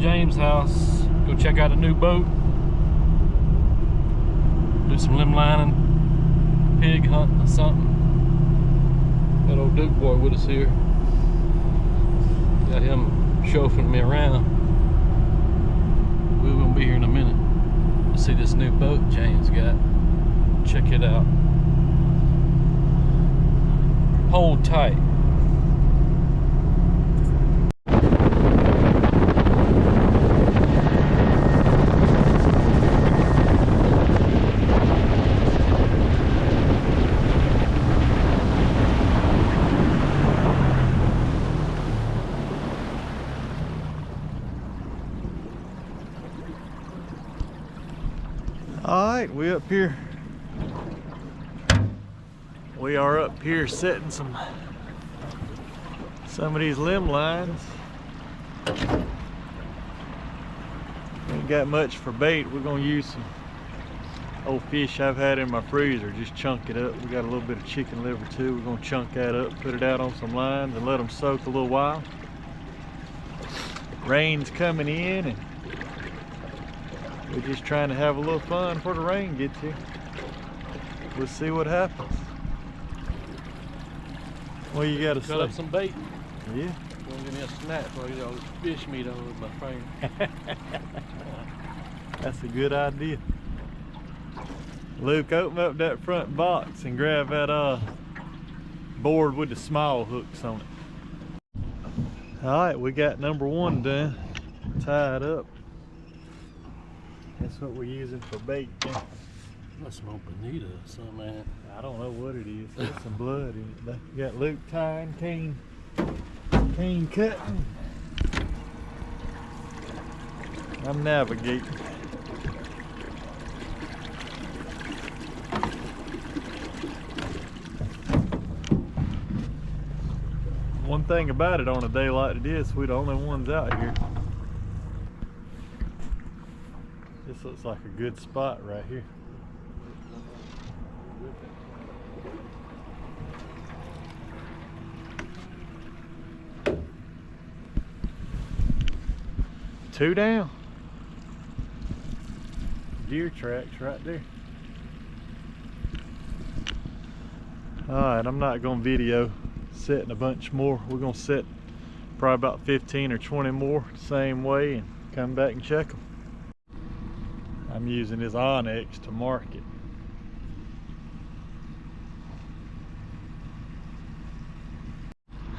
James' house. Go check out a new boat. Do some limb lining, pig hunting or something. Got old Duke boy with us here. Got him chauffeuring me around. We're gonna be here in a minute. Let's see this new boat James got. Check it out. Hold tight. All right, we up here. We are up here setting some of these limb lines. Ain't got much for bait. We're gonna use some old fish I've had in my freezer. Just chunk it up. We got a little bit of chicken liver too. We're gonna chunk that up, put it out on some lines, and let them soak a little while. Rain's coming in, and we're just trying to have a little fun before the rain gets here. We'll see what happens. What you gotta say? Cut up some bait. Yeah. Gonna give me a snack before I get all this fish meat on with my finger. That's a good idea. Luke, open up that front box and grab that board with the small hooks on it. All right, we got number one done, tied up. That's what we're using for bait. Yeah. That's some bonita or something, man. I don't know what it is. There's some blood in it. We got Luke tying, cane cutting. I'm navigating. One thing about it, on a day like this, we're the only ones out here. This looks like a good spot right here. Two down. Deer tracks right there. Alright, I'm not going to video setting a bunch more. We're going to set probably about 15 or 20 more the same way and come back and check them. I'm using this Onyx to mark it.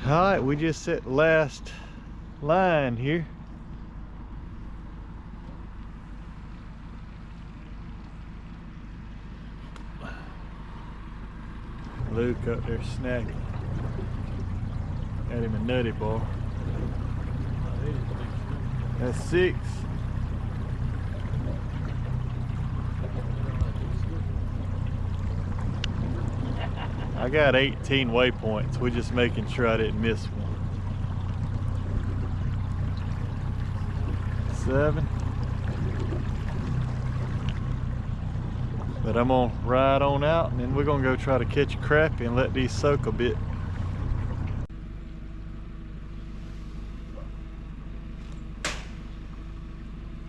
Alright, we just set the last line here. Luke up there snagging. Got him a nutty bar. That's 6. I got 18 waypoints. We're just making sure I didn't miss one. 7. But I'm gonna ride on out, and then we're gonna go try to catch a crappie and let these soak a bit.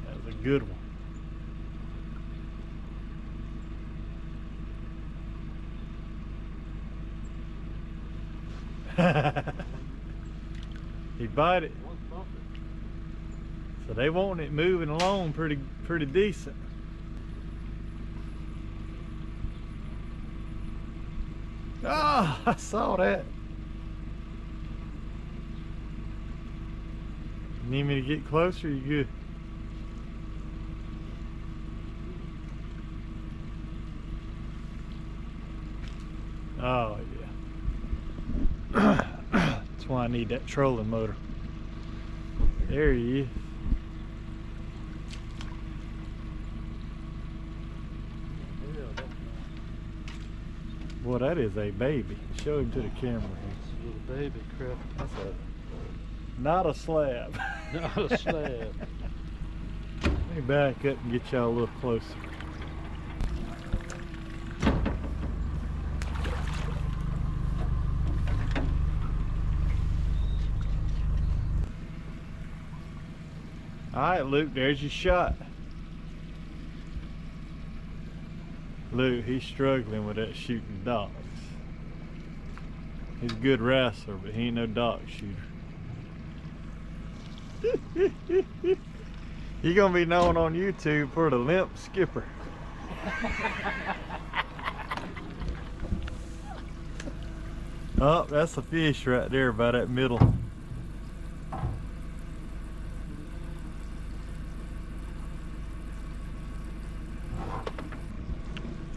That was a good one. He bite it. So they want it moving along pretty decent. Ah, I saw that. You need me to get closer? You good? Oh yeah. That's why I need that trolling motor. There he is. Boy, that is a baby. Show him to the camera. It's a little baby crap. That's not a slab. Not a slab. Let me back up and get y'all a little closer. Alright, Luke, there's your shot. Luke, he's struggling with that shooting dogs. He's a good wrestler, but he ain't no dog shooter. You're gonna be known on YouTube for the limp skipper. Oh, that's a fish right there by that middle.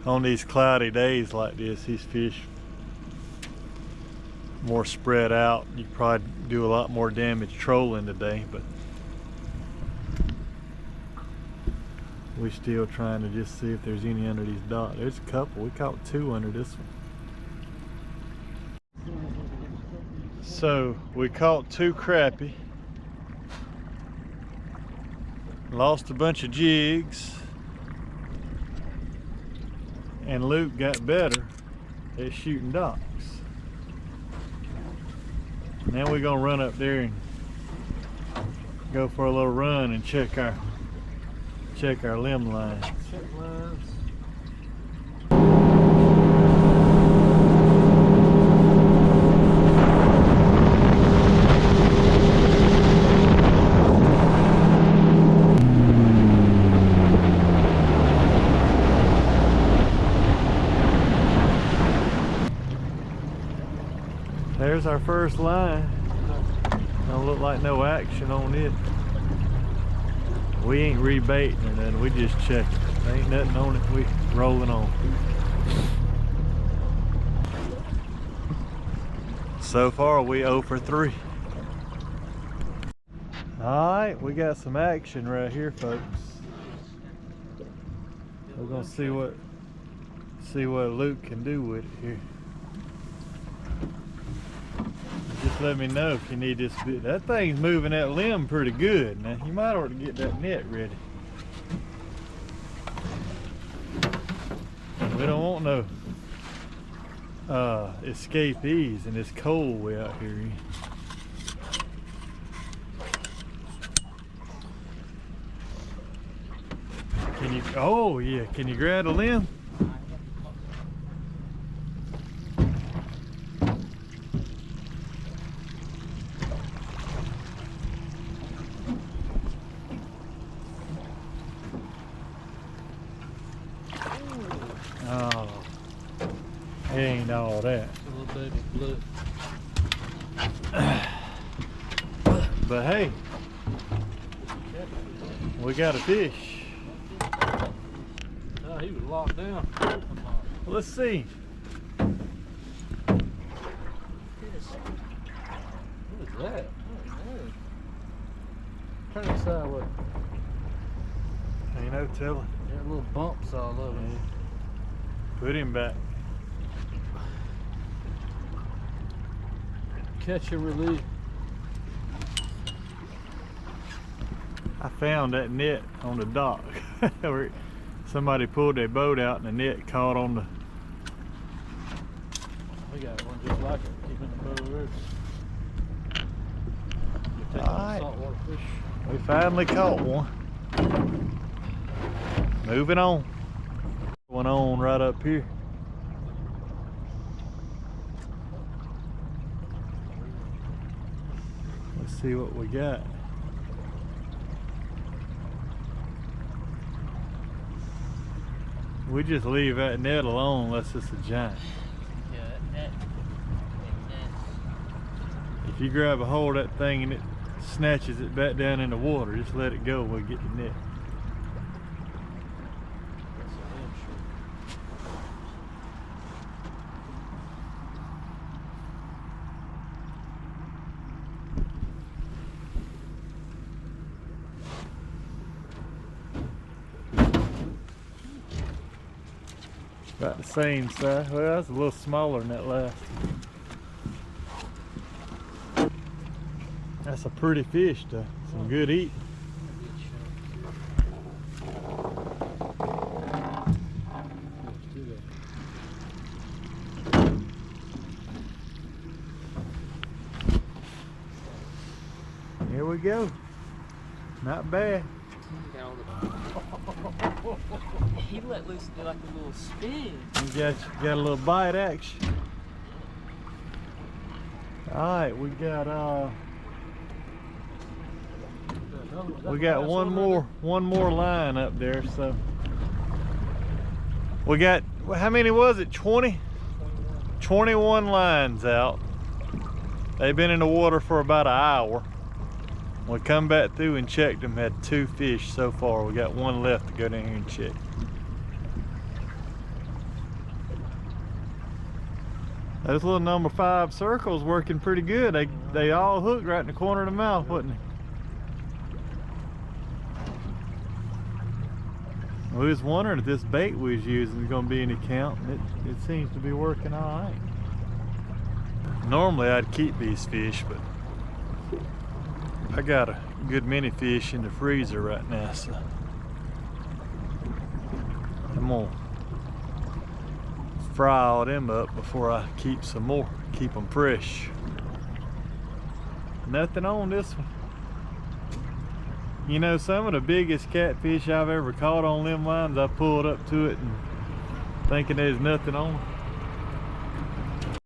On these cloudy days like this, these fish more spread out. You probably do a lot more damage trolling today, but we still trying to just see if there's any under these docks. There's a couple. We caught 2 under this one. So we caught 2 crappie, lost a bunch of jigs, and Luke got better at shooting docks. Now we're gonna run up there and go for a little run and check our limb lines. Check lines. There's our first line. Don't look like no action on it. We ain't rebaiting or nothing, we just checking. There ain't nothing on it, we rolling on. So far we 0 for 3. Alright, we got some action right here, folks. We're gonna see what Luke can do with it here. Just let me know if you need this bit. That thing's moving that limb pretty good. Now you might ought to get that net ready. We don't want no escapees in this cold way out here. Can you? Oh yeah. Can you grab a limb? Oh, ain't all that. A little baby blue. But hey, we got a fish. Oh, he was locked down. Let's see. What is that? Oh, turn it sideways. Ain't no telling. There are little bumps all over it. Put him back. Catch and release. I found that net on the dock. Where somebody pulled their boat out and the net caught on the... We got one just like it. Keep in the boat over there. You're taking Alright. saltwater fish. We finally caught one. Moving on. One on right up here. Let's see what we got. We just leave that net alone unless it's a giant. Yeah, that net. If you grab a hold of that thing and it snatches it back down in the water, just let it go, we'll get the net. That's a limb About the same size. Well, that's a little smaller than that last. That's a pretty fish though. Some good eating. Here we go. Not bad. Got all the... He let loose and did like a little spin. You got a little bite action. Alright, we got one more line up there, so we got, how many was it? 21 lines out. They've been in the water for about an hour. We come back through and checked them, had 2 fish so far. We got 1 left to go down here and check. Those little number 5 circles working pretty good. They all hooked right in the corner of the mouth, wasn't they? We was wondering if this bait we was using was going to be any count. It seems to be working all right. Normally I'd keep these fish, but I got a good many fish in the freezer right now, so I'm gonna fry all them up before I keep some more, keep them fresh. Nothing on this one. You know, some of the biggest catfish I've ever caught on them lines, I pulled up to it and thinking there's nothing on them.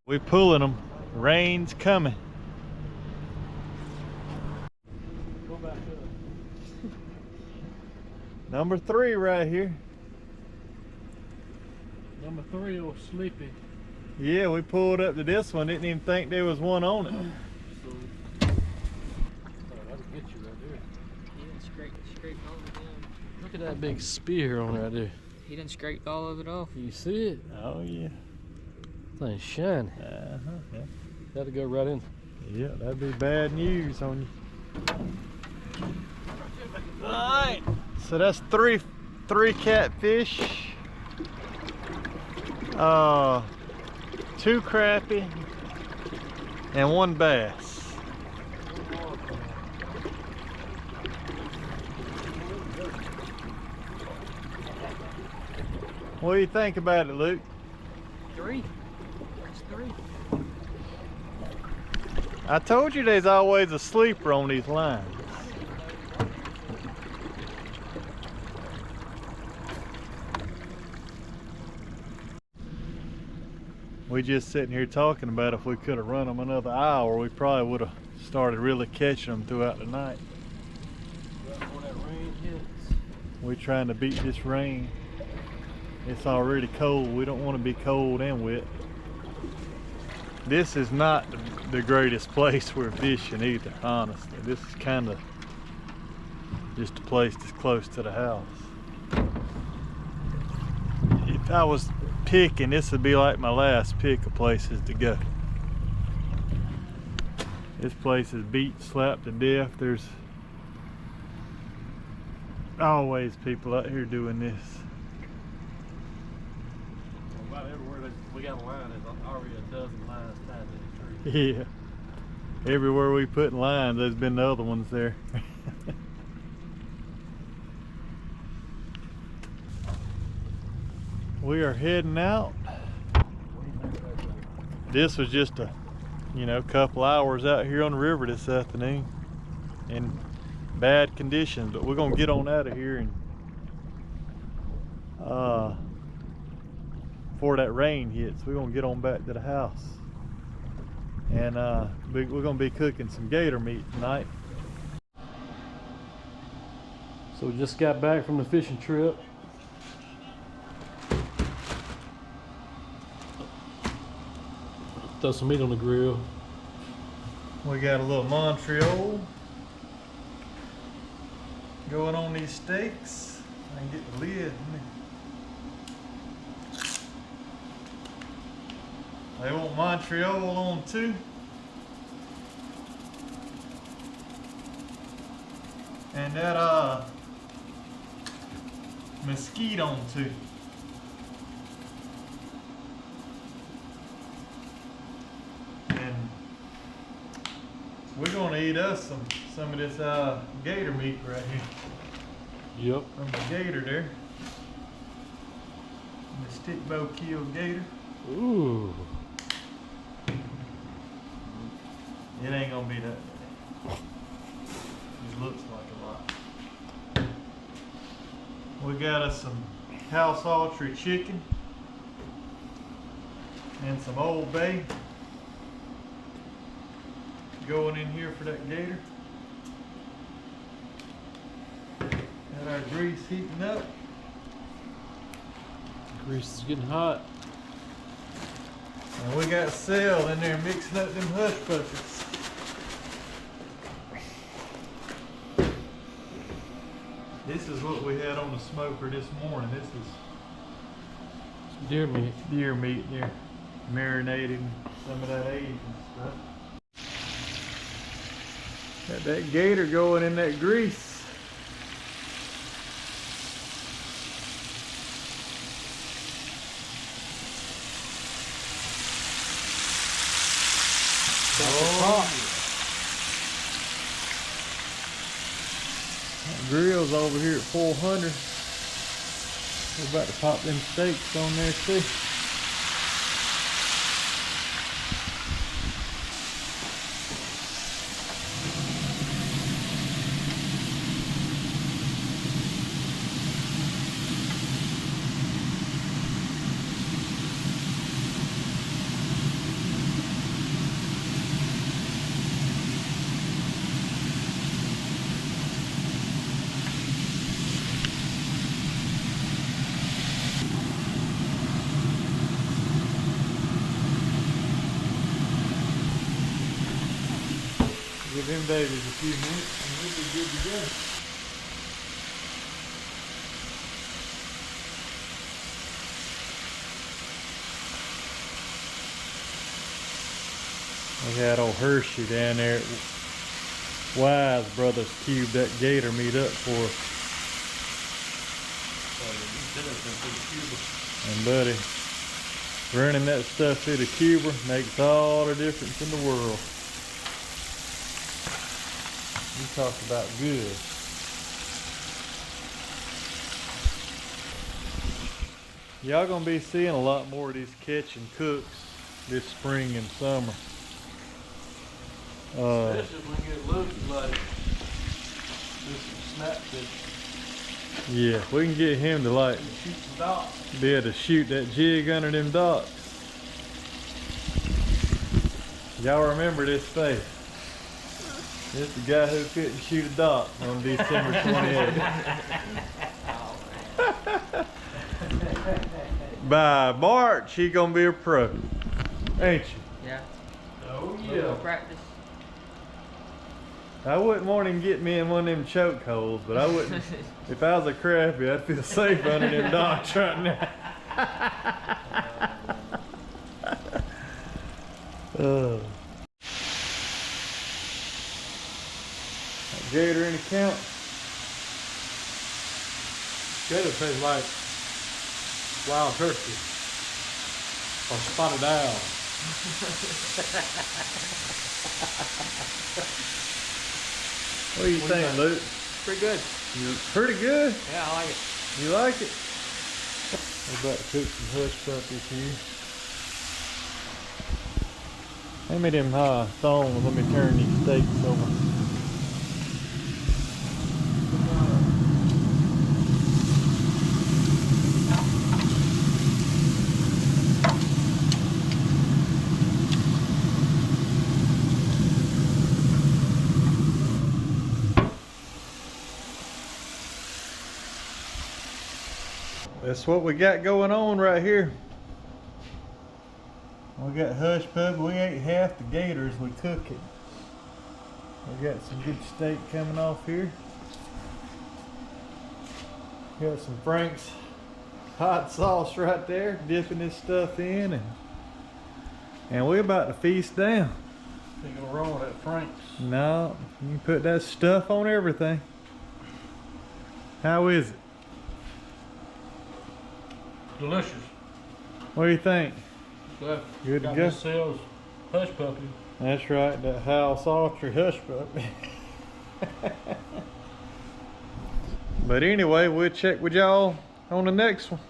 We're pulling them. Rain's coming. Go back up. Number 3 right here. Number 3 was sleepy. Yeah, we pulled up to this one. Didn't even think there was one on it. So, that'll get you right there. He done scraped all of it down. Look at that big spear on right there. He done scraped all of it off. You see it? Oh yeah. Thing's shining. Yeah. That'll go right in. Yeah, that'd be bad news on you. Alright. So that's three catfish. 2 crappie and 1 bass. What do you think about it, Luke? 3. That's 3. I told you there's always a sleeper on these lines. We just sitting here talking about if we could have run them another hour, we probably would have started really catching them throughout the night. Right before that rain hits. We're trying to beat this rain. It's already cold. We don't want to be cold and wet. This is not the greatest place we're fishing either, honestly. This is kind of just a place that's close to the house. If I was picking, this would be like my last pick of places to go. This place is beat, slapped to death. There's always people out here doing this. About everywhere we got a line, there's already a dozen lines tied to the tree. Yeah. Everywhere we put lines, there's been the other ones there. We are heading out. This was just a, couple hours out here on the river this afternoon in bad conditions, but we're gonna get on out of here and before that rain hits, we're gonna get on back to the house. And we're gonna be cooking some gator meat tonight. So we just got back from the fishing trip. Throw some meat on the grill. We got a little Montreal going on these steaks. I can get the lid. They want Montreal on too. And that mesquite on too. And we're gonna eat us some of this gator meat right here. Yep. From the gator there. The stick bow kill gator. Ooh. It ain't gonna be that bad. It looks like a lot. We got us some House Autry chicken and some Old Bay going in here for that gator. Got our grease heating up. Grease is getting hot. And we got Sal in there mixing up them hush puppies. This is what we had on the smoker this morning. This is Deer meat. deer meat there, marinating some of that aged and stuff. Got that gator going in that grease. Grill's over here at 400. We're about to pop them steaks on there too. Give them babies a few minutes and we'll be good to go. We had old Hershey down there at Wise Brothers cubed that gator meat up for us. And buddy, running that stuff through the cuber makes all the difference in the world. You talk about good. Y'all gonna be seeing a lot more of these catch and cooks this spring and summer. Especially if we get loose like this snap fish. Yeah, we can get him to like Shoot some dots. be able to shoot that jig under them docks. Y'all remember this face. This is the guy who couldn't shoot a dock on December 28th. By March, he gonna be a pro, ain't you? Yeah. Oh Little practice. I wouldn't want him to get me in one of them choke holes, but I wouldn't. If I was a crappie, I'd feel safe under them docks right now. Gator in the count. Gator tastes like wild turkey or spotted owl. What do you think, Luke? Pretty good. Pretty good. Yeah, I like it. You like it? We're about to cook some hush puppies here. Hand me them thongs. Let me turn these steaks over. That's what we got going on right here. We got hush puppy. We ate half the gators. We cook it. We got some good steak coming off here. Got some Frank's hot sauce right there, dipping this stuff in, and we're about to feast down. Ain't gonna wrong with that Frank's. No, you can put that stuff on everything. How is it? Delicious. What do you think? So, Good to got go. ourselves hush puppy. That's right, that House Autry hush puppy. But anyway, we'll check with y'all on the next one.